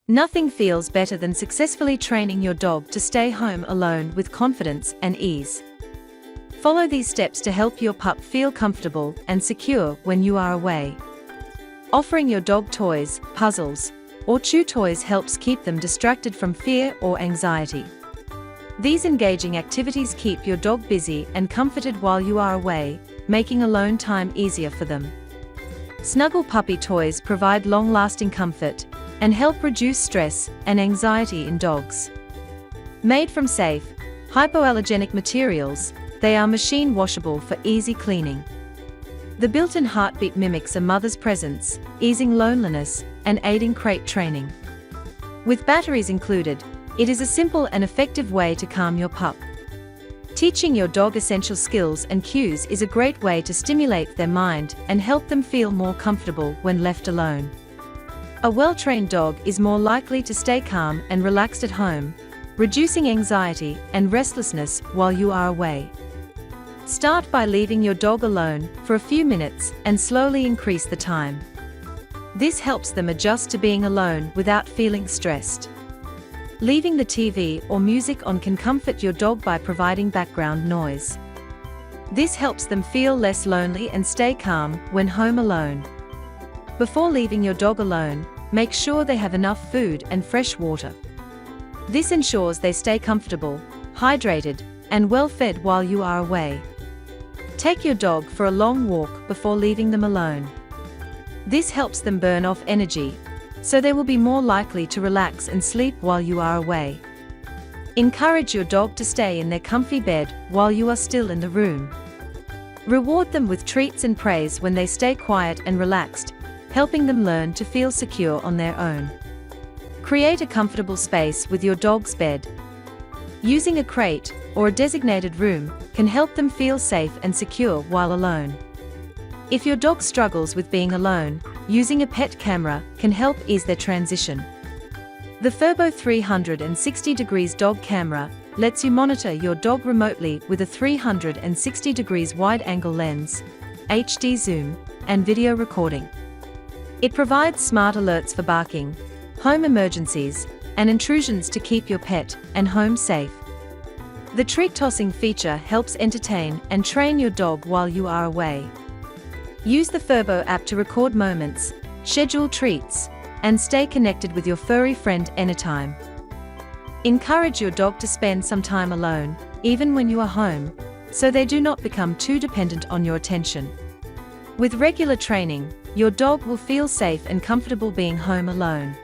Nothing feels better than successfully training your dog to stay home alone with confidence and ease. Follow these steps to help your pup feel comfortable and secure when you are away. Offering your dog toys, puzzles, or chew toys helps keep them distracted from fear or anxiety. These engaging activities keep your dog busy and comforted while you are away, making alone time easier for them. Snuggle Puppy toys provide long-lasting comfort and help reduce stress and anxiety in dogs. Made from safe, hypoallergenic materials, they are machine washable for easy cleaning. The built-in heartbeat mimics a mother's presence, easing loneliness and aiding crate training. With batteries included, it is a simple and effective way to calm your pup. Teaching your dog essential skills and cues is a great way to stimulate their mind and help them feel more comfortable when left alone. A well-trained dog is more likely to stay calm and relaxed at home, reducing anxiety and restlessness while you are away. Start by leaving your dog alone for a few minutes and slowly increase the time. This helps them adjust to being alone without feeling stressed. Leaving the TV or music on can comfort your dog by providing background noise. This helps them feel less lonely and stay calm when home alone. Before leaving your dog alone, make sure they have enough food and fresh water. This ensures they stay comfortable, hydrated, and well-fed while you are away. Take your dog for a long walk before leaving them alone. This helps them burn off energy, so they will be more likely to relax and sleep while you are away. Encourage your dog to stay in their comfy bed while you are still in the room. Reward them with treats and praise when they stay quiet and relaxed, helping them learn to feel secure on their own. Create a comfortable space with your dog's bed. Using a crate or a designated room can help them feel safe and secure while alone. If your dog struggles with being alone, using a pet camera can help ease their transition. The Furbo 360 degrees dog camera lets you monitor your dog remotely with a 360 degrees wide-angle lens, HD zoom, and video recording. It provides smart alerts for barking, home emergencies, and intrusions to keep your pet and home safe. The treat tossing feature helps entertain and train your dog while you are away. Use the Furbo app to record moments, schedule treats, and stay connected with your furry friend anytime. Encourage your dog to spend some time alone, even when you are home, so they do not become too dependent on your attention. With regular training, your dog will feel safe and comfortable being home alone.